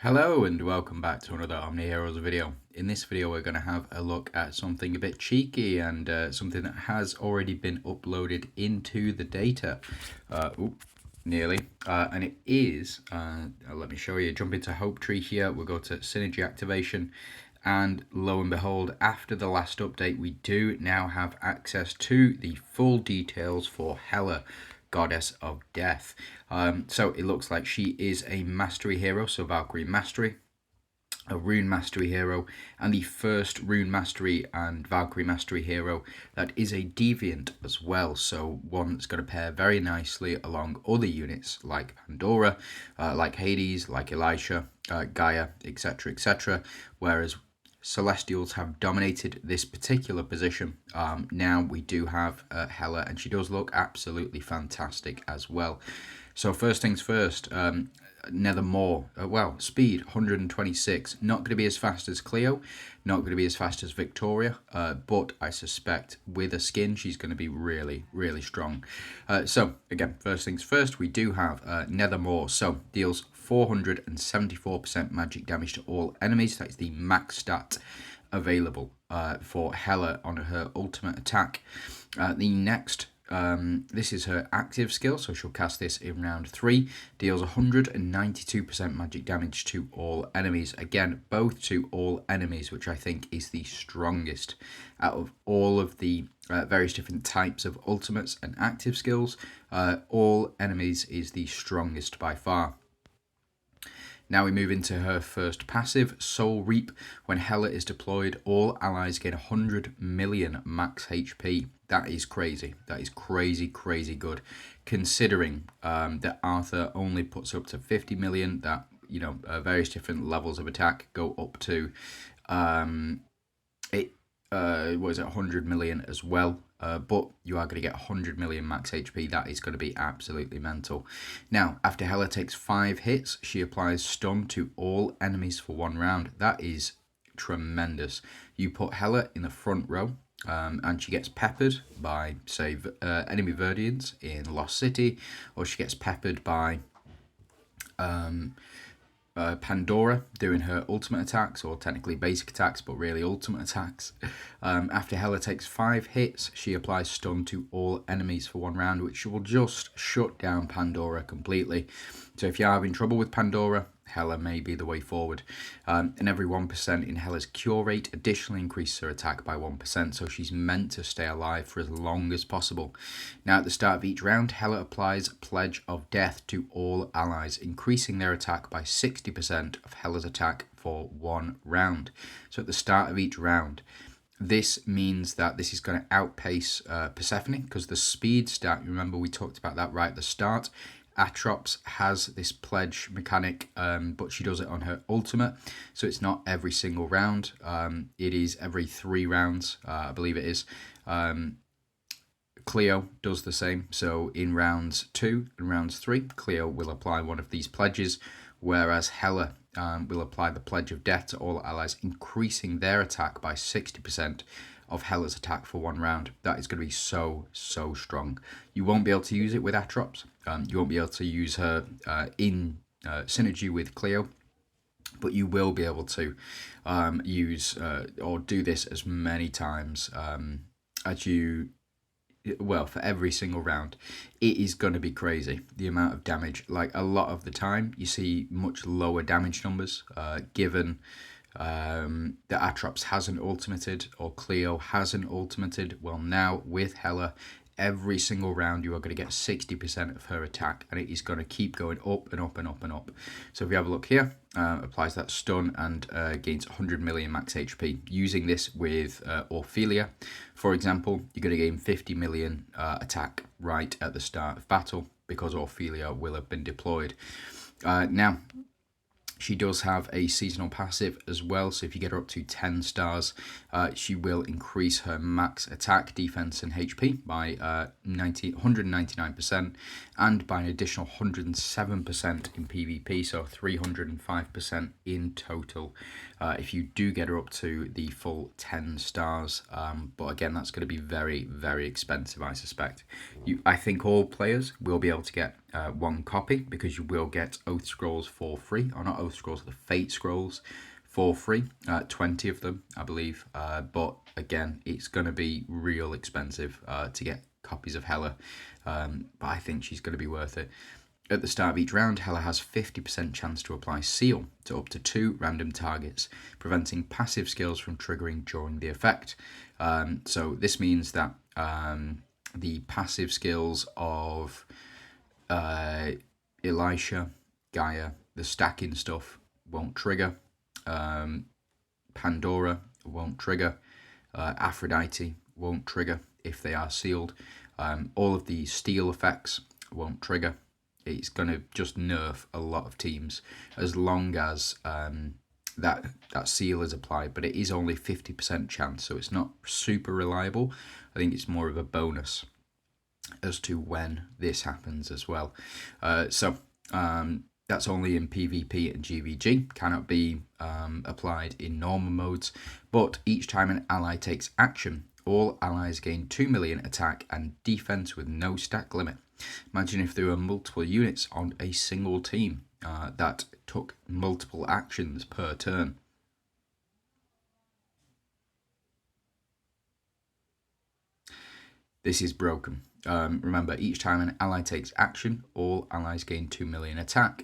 Hello and welcome back to another OMNIHEROES video. In this video we're going to have a look at something a bit cheeky and something that has already been uploaded into the data. Nearly. And it is, let me show you, jump into Hope Tree here, we'll go to Synergy Activation, and lo and behold, after the last update we do now have access to the full details for Hela, Goddess of Death. So it looks like she is a mastery hero, so Valkyrie mastery, a rune mastery hero, and the first rune mastery and Valkyrie mastery hero that is a deviant as well, so one that's going to pair very nicely along other units like Pandora, like Hades, like Elisha, Gaia, etc, etc, whereas Celestials have dominated this particular position. Now we do have Hela, and she does look absolutely fantastic as well. So first things first, Nethermore, well, speed 126, not going to be as fast as Cleo, not going to be as fast as Victoria, but I suspect with a skin she's going to be really, really strong. So again, first things first, we do have Nethermore, so deals 474% magic damage to all enemies. That's the max stat available for Hela on her ultimate attack. The next, this is her active skill, so she'll cast this in round 3. Deals 192% magic damage to all enemies. Again, both to all enemies, which I think is the strongest out of all of the various different types of ultimates and active skills. All enemies is the strongest by far. Now we move into her first passive, Soul Reap. When Hela is deployed, all allies gain 100 million max HP. That is crazy. That is crazy, crazy good. Considering that Arthur only puts up to 50 million, that, you know, various different levels of attack go up to, what is it, 100 million as well. But you are going to get 100 million max HP. That is going to be absolutely mental. Now, after Hela takes 5 hits, she applies stun to all enemies for 1 round. That is tremendous. You put Hela in the front row, and she gets peppered by, say, enemy Verdians in Lost City, or she gets peppered by Pandora doing her ultimate attacks, or technically basic attacks, but really ultimate attacks. After Hela takes 5 hits, she applies stun to all enemies for 1 round, which will just shut down Pandora completely. So if you're having trouble with Pandora, Hela may be the way forward. And every 1% in Hela's cure rate additionally increases her attack by 1%, so she's meant to stay alive for as long as possible. Now at the start of each round, Hela applies Pledge of Death to all allies, increasing their attack by 60% of Hela's attack for 1 round. So at the start of each round, this means that this is going to outpace Persephone, because the speed stat, remember we talked about that right at the start. Atrops has this pledge mechanic, but she does it on her ultimate, so it's not every single round. It is every 3 rounds, I believe it is. Cleo does the same, so in rounds 2 and rounds 3, Cleo will apply one of these pledges, whereas Hela will apply the Pledge of Death to all allies, increasing their attack by 60% of Hela's attack for 1 round. That is going to be so, so strong. You won't be able to use it with Atrops. You won't be able to use her in synergy with Cleo, but you will be able to use or do this as many times as you, well, for every single round. It is going to be crazy, the amount of damage. Like, a lot of the time you see much lower damage numbers given that Atrops hasn't ultimated or Cleo hasn't ultimated. Well, now with Hela, every single round you are going to get 60% of her attack, and it is going to keep going up and up and up and up. So if you have a look here, applies that stun and gains 100 million max HP. Using this with Ophelia, for example, you're going to gain 50 million attack right at the start of battle, because Ophelia will have been deployed. Now, she does have a seasonal passive as well, so if you get her up to 10 stars, she will increase her max attack, defense, and HP by 199%, and by an additional 107% in PvP, so 305% in total, if you do get her up to the full 10 stars. But again, that's going to be very, very expensive, I suspect. I think all players will be able to get one copy, because you will get Oath Scrolls for free, or not Oath Scrolls, the Fate Scrolls for free, 20 of them, I believe. But again, it's going to be real expensive to get copies of Hela, but I think she's going to be worth it. At the start of each round, Hela has 50% chance to apply Seal to up to 2 random targets, preventing passive skills from triggering during the effect. So this means that the passive skills of Elisha, Gaia, the stacking stuff won't trigger. Pandora won't trigger. Aphrodite won't trigger if they are sealed. All of the steel effects won't trigger. It's going to just nerf a lot of teams as long as that seal is applied, but it is only 50% chance, so it's not super reliable. I think it's more of a bonus as to when this happens as well. So that's only in PvP and GVG, cannot be applied in normal modes, but each time an ally takes action, all allies gain 2 million attack and defense with no stack limit. Imagine if there were multiple units on a single team that took multiple actions per turn. This is broken. Remember, each time an ally takes action, all allies gain 2 million attack.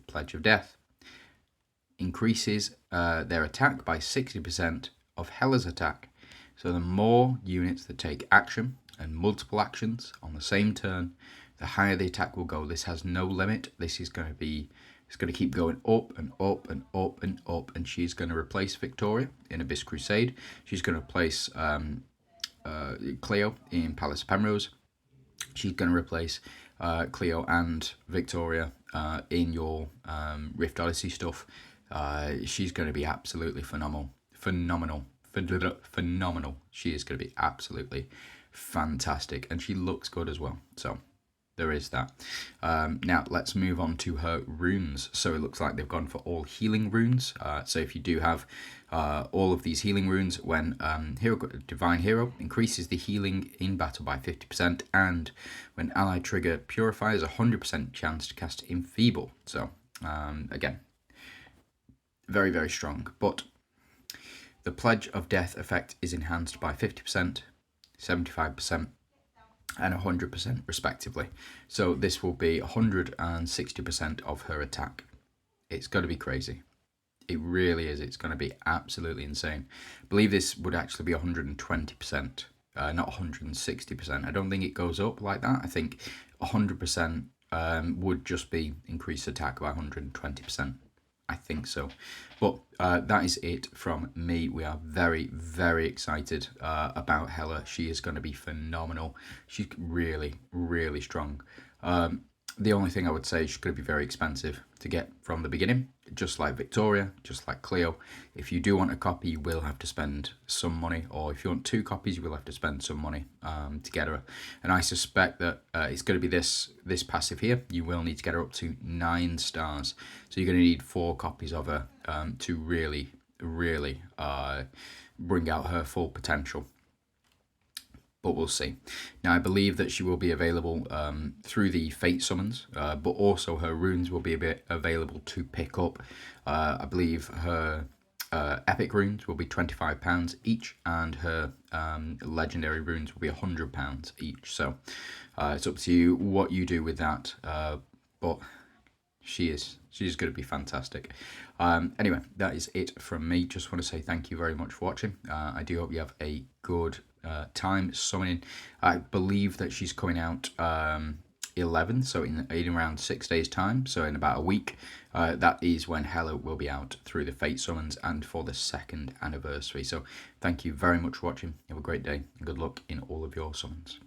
Pledge of Death increases their attack by 60% of Hela's attack. So the more units that take action and multiple actions on the same turn, the higher the attack will go. This has no limit. This is going to be, it's going to keep going up and up and up and up. And she's going to replace Victoria in Abyss Crusade. She's going to replace Cleo in Palace of Penrose. She's going to replace Cleo and Victoria in your Rift Odyssey stuff. She's going to be absolutely phenomenal. She is going to be absolutely fantastic, and she looks good as well. So there is that. Now let's move on to her runes. So it looks like they've gone for all healing runes. So if you do have all of these healing runes, when Divine Hero increases the healing in battle by 50%, and when ally trigger purifies, 100% chance to cast Enfeeble. So again, very, very strong. But the Pledge of Death effect is enhanced by 50%, 75%, and 100% respectively. So this will be 160% of her attack. It's going to be crazy. It really is. It's going to be absolutely insane. I believe this would actually be 120%, not 160%. I don't think it goes up like that. I think 100% would just be increased attack by 120%. I think so. But that is it from me. We are very, very excited about Hela. She is going to be phenomenal. She's really, really strong. The only thing I would say, she's going to be very expensive to get from the beginning, just like Victoria, just like Cleo. If you do want a copy, you will have to spend some money, or if you want 2 copies, you will have to spend some money to get her. And I suspect that it's going to be this passive here. You will need to get her up to 9 stars. So you're going to need 4 copies of her to really, really bring out her full potential. But we'll see. Now, I believe that she will be available through the Fate Summons, but also her runes will be available to pick up. I believe her epic runes will be £25 each, and her legendary runes will be £100 each. So it's up to you what you do with that. But she's going to be fantastic. Anyway, that is it from me. Just want to say thank you very much for watching. I do hope you have a good time summoning. I believe that she's coming out 11, so in around 6 days time, so in about a week. That is when Hela will be out through the Fate Summons and for the 2nd anniversary. So thank you very much for watching. Have a great day and good luck in all of your summons.